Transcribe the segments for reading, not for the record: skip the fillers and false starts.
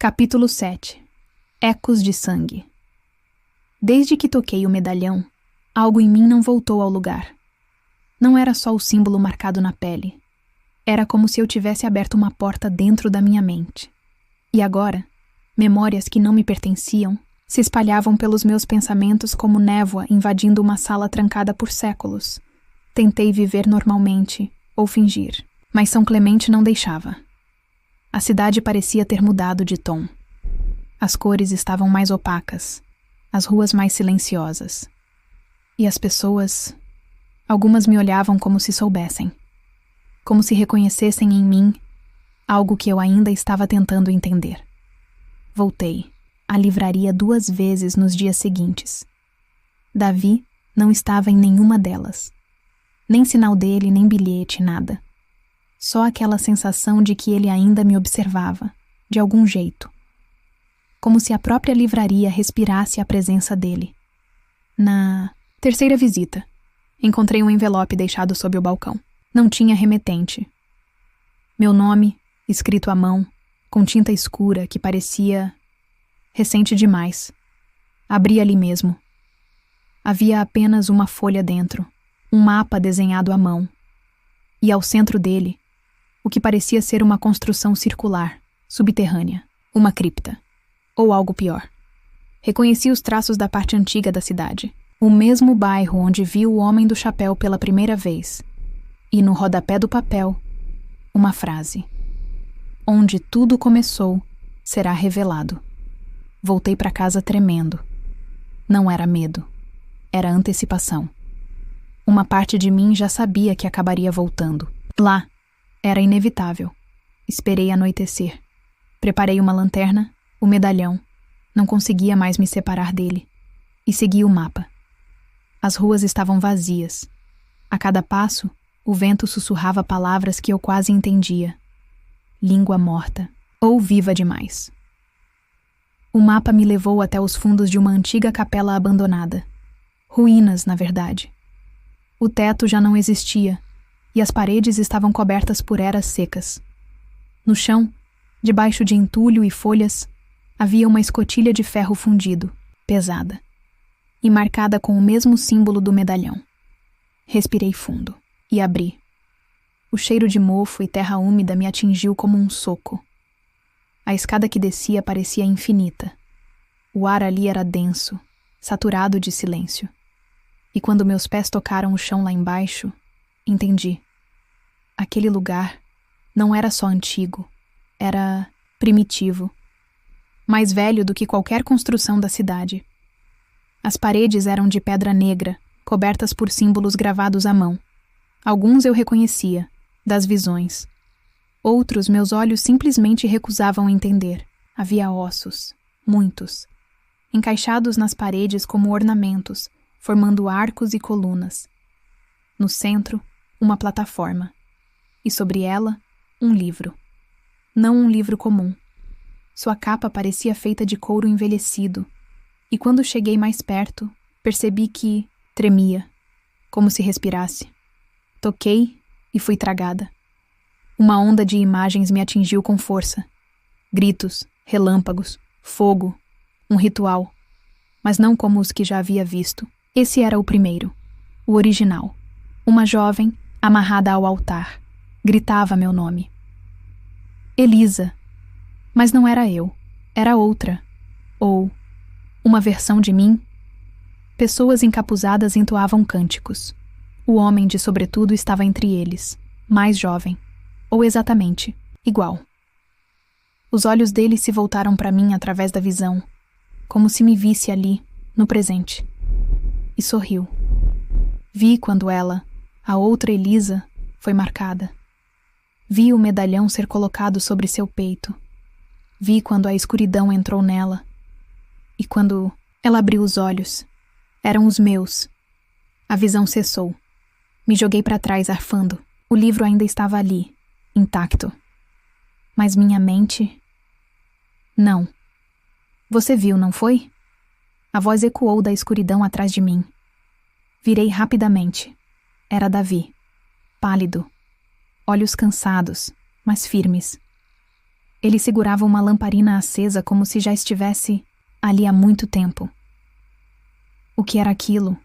Capítulo 7. Ecos de sangue. Desde que toquei o medalhão, algo em mim não voltou ao lugar. Não era só o símbolo marcado na pele. Era como se eu tivesse aberto uma porta dentro da minha mente. E agora, memórias que não me pertenciam se espalhavam pelos meus pensamentos como névoa invadindo uma sala trancada por séculos. Tentei viver normalmente, ou fingir, mas São Clemente não deixava. A cidade parecia ter mudado de tom. As cores estavam mais opacas, as ruas mais silenciosas. E as pessoas... Algumas me olhavam como se soubessem. Como se reconhecessem em mim algo que eu ainda estava tentando entender. Voltei à livraria 2 vezes nos dias seguintes. Davi não estava em nenhuma delas. Nem sinal dele, nem bilhete, nada. Só aquela sensação de que ele ainda me observava, de algum jeito. Como se a própria livraria respirasse a presença dele. Na 3ª visita, encontrei um envelope deixado sob o balcão. Não tinha remetente. Meu nome, escrito à mão, com tinta escura que parecia recente demais. Abri ali mesmo. Havia apenas uma folha dentro, um mapa desenhado à mão. E ao centro dele, o que parecia ser uma construção circular, subterrânea, uma cripta, ou algo pior. Reconheci os traços da parte antiga da cidade, o mesmo bairro onde vi o homem do chapéu pela primeira vez, e no rodapé do papel, uma frase: onde tudo começou, será revelado. Voltei para casa tremendo. Não era medo, era antecipação. Uma parte de mim já sabia que acabaria voltando. Lá, era inevitável. Esperei anoitecer. Preparei uma lanterna, o medalhão. Não conseguia mais me separar dele. E segui o mapa. As ruas estavam vazias. A cada passo, o vento sussurrava palavras que eu quase entendia. Língua morta, ou viva demais. O mapa me levou até os fundos de uma antiga capela abandonada. Ruínas, na verdade. O teto já não existia, e as paredes estavam cobertas por eras secas. No chão, debaixo de entulho e folhas, havia uma escotilha de ferro fundido, pesada, e marcada com o mesmo símbolo do medalhão. Respirei fundo e abri. O cheiro de mofo e terra úmida me atingiu como um soco. A escada que descia parecia infinita. O ar ali era denso, saturado de silêncio. E quando meus pés tocaram o chão lá embaixo, entendi. Aquele lugar não era só antigo, era primitivo. Mais velho do que qualquer construção da cidade. As paredes eram de pedra negra, cobertas por símbolos gravados à mão. Alguns eu reconhecia, das visões. Outros meus olhos simplesmente recusavam entender. Havia ossos, muitos, encaixados nas paredes como ornamentos, formando arcos e colunas. No centro, uma plataforma. E sobre ela, um livro. Não um livro comum. Sua capa parecia feita de couro envelhecido. E quando cheguei mais perto, percebi que tremia, como se respirasse. Toquei e fui tragada. Uma onda de imagens me atingiu com força. Gritos, relâmpagos, fogo, um ritual. Mas não como os que já havia visto. Esse era o primeiro, o original. Uma jovem, amarrada ao altar, gritava meu nome. Elisa. Mas não era eu, era outra. Ou uma versão de mim. Pessoas encapuzadas entoavam cânticos. O homem de sobretudo estava entre eles, mais jovem, ou exatamente, igual. Os olhos dele se voltaram para mim através da visão, como se me visse ali, no presente. E sorriu. Vi quando ela, a outra Elisa, foi marcada. Vi o medalhão ser colocado sobre seu peito. Vi quando a escuridão entrou nela. E quando ela abriu os olhos, eram os meus. A visão cessou. Me joguei para trás arfando. O livro ainda estava ali, intacto. Mas minha mente... Não. Você viu, não foi? A voz ecoou da escuridão atrás de mim. Virei rapidamente. Era Davi. Pálido. Olhos cansados, mas firmes. Ele segurava uma lamparina acesa como se já estivesse ali há muito tempo. O que era aquilo?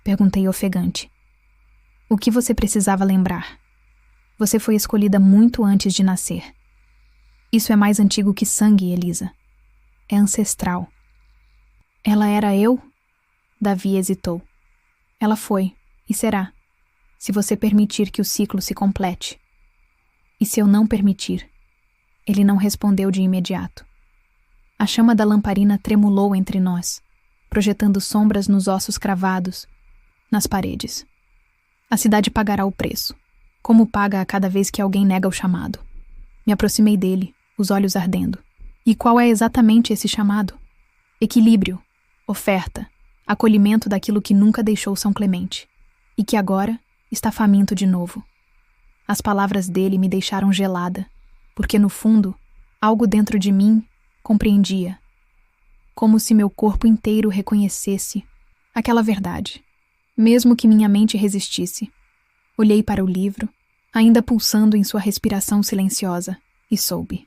Perguntei ofegante. O que você precisava lembrar? Você foi escolhida muito antes de nascer. Isso é mais antigo que sangue, Elisa. É ancestral. Ela era eu? Davi hesitou. Ela foi, e será, se você permitir que o ciclo se complete. E se eu não permitir? Ele não respondeu de imediato. A chama da lamparina tremulou entre nós, projetando sombras nos ossos cravados, nas paredes. A cidade pagará o preço, como paga a cada vez que alguém nega o chamado. Me aproximei dele, os olhos ardendo. E qual é exatamente esse chamado? Equilíbrio, oferta, acolhimento daquilo que nunca deixou São Clemente, e que agora está faminto de novo. As palavras dele me deixaram gelada, porque no fundo, algo dentro de mim compreendia, como se meu corpo inteiro reconhecesse aquela verdade, mesmo que minha mente resistisse. Olhei para o livro, ainda pulsando em sua respiração silenciosa, e soube.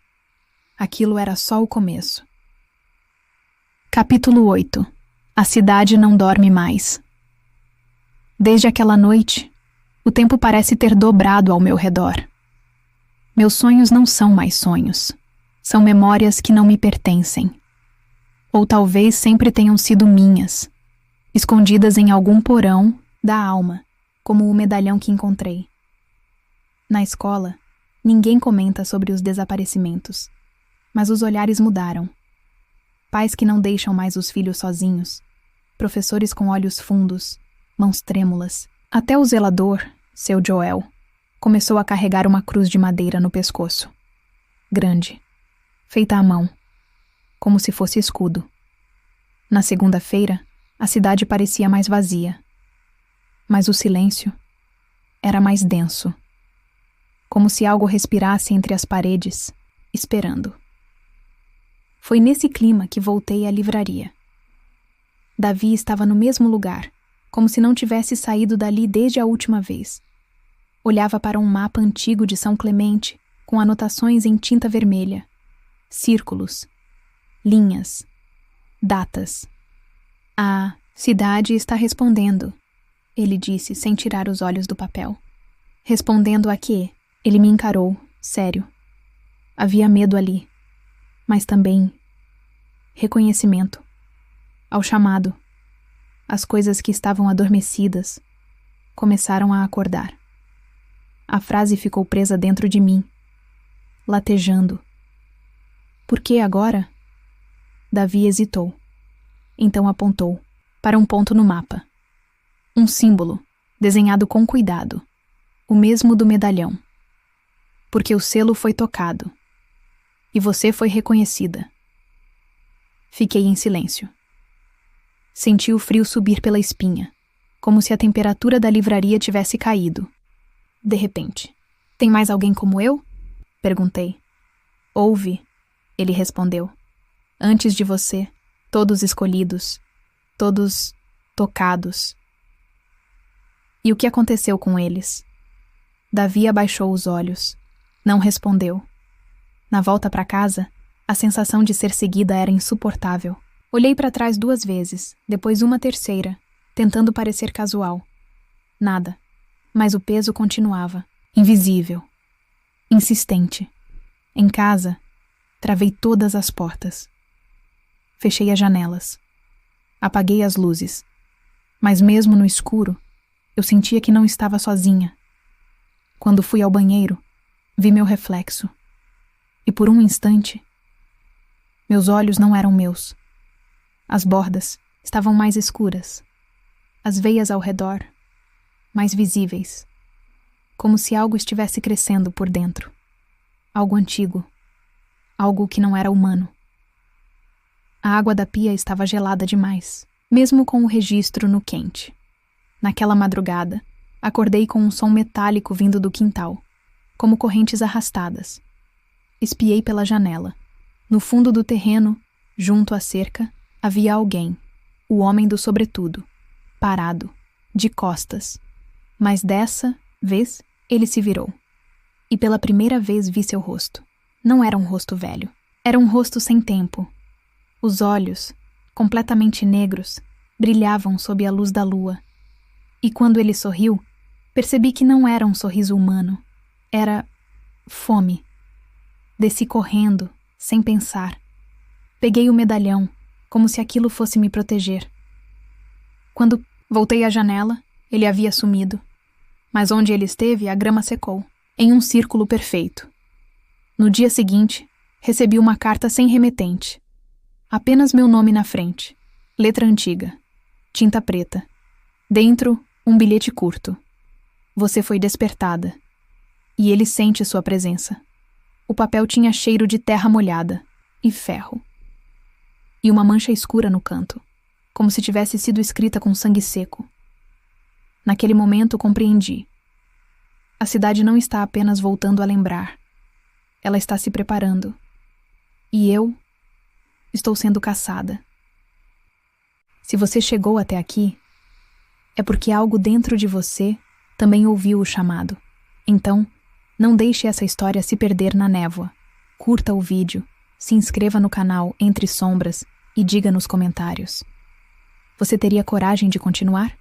Aquilo era só o começo. Capítulo 8. A cidade não dorme mais. Desde aquela noite, o tempo parece ter dobrado ao meu redor. Meus sonhos não são mais sonhos. São memórias que não me pertencem. Ou talvez sempre tenham sido minhas, escondidas em algum porão da alma, como o medalhão que encontrei. Na escola, ninguém comenta sobre os desaparecimentos, mas os olhares mudaram. Pais que não deixam mais os filhos sozinhos, professores com olhos fundos, mãos trêmulas. Até o zelador, seu Joel, começou a carregar uma cruz de madeira no pescoço. Grande, feita à mão, como se fosse escudo. Na segunda-feira, a cidade parecia mais vazia, mas o silêncio era mais denso, como se algo respirasse entre as paredes, esperando. Foi nesse clima que voltei à livraria. Davi estava no mesmo lugar, como se não tivesse saído dali desde a última vez. Olhava para um mapa antigo de São Clemente, com anotações em tinta vermelha, círculos, linhas, datas. A cidade está respondendo, ele disse sem tirar os olhos do papel. Respondendo a quê? Ele me encarou, sério. Havia medo ali, mas também reconhecimento. Ao chamado, as coisas que estavam adormecidas começaram a acordar. A frase ficou presa dentro de mim, latejando. Por que agora? Davi hesitou. Então apontou para um ponto no mapa. Um símbolo, desenhado com cuidado, o mesmo do medalhão. Porque o selo foi tocado. E você foi reconhecida. Fiquei em silêncio. Senti o frio subir pela espinha, como se a temperatura da livraria tivesse caído. De repente. Tem mais alguém como eu? Perguntei. Houve, ele respondeu. Antes de você, todos escolhidos, todos tocados. E o que aconteceu com eles? Davi abaixou os olhos. Não respondeu. Na volta para casa, a sensação de ser seguida era insuportável. Olhei para trás 2 vezes, depois uma terceira, tentando parecer casual. Nada. Mas o peso continuava, invisível, insistente. Em casa, travei todas as portas. Fechei as janelas. Apaguei as luzes. Mas mesmo no escuro, eu sentia que não estava sozinha. Quando fui ao banheiro, vi meu reflexo. E por um instante, meus olhos não eram meus. As bordas estavam mais escuras. As veias ao redor, mais visíveis. Como se algo estivesse crescendo por dentro. Algo antigo. Algo que não era humano. A água da pia estava gelada demais, mesmo com o registro no quente. Naquela madrugada, acordei com um som metálico vindo do quintal, como correntes arrastadas. Espiei pela janela. No fundo do terreno, junto à cerca, havia alguém, o homem do sobretudo, parado, de costas. Mas dessa vez, ele se virou. E pela primeira vez vi seu rosto. Não era um rosto velho. Era um rosto sem tempo. Os olhos, completamente negros, brilhavam sob a luz da lua. E quando ele sorriu, percebi que não era um sorriso humano. Era fome. Desci correndo, sem pensar. Peguei o medalhão, como se aquilo fosse me proteger. Quando voltei à janela, ele havia sumido. Mas onde ele esteve, a grama secou, em um círculo perfeito. No dia seguinte, recebi uma carta sem remetente. Apenas meu nome na frente. Letra antiga. Tinta preta. Dentro, um bilhete curto. Você foi despertada. E ele sente sua presença. O papel tinha cheiro de terra molhada e ferro. E uma mancha escura no canto, como se tivesse sido escrita com sangue seco. Naquele momento compreendi. A cidade não está apenas voltando a lembrar. Ela está se preparando. E eu estou sendo caçada. Se você chegou até aqui, é porque algo dentro de você também ouviu o chamado. Então, não deixe essa história se perder na névoa. Curta o vídeo, se inscreva no canal Entre Sombras e diga nos comentários. Você teria coragem de continuar?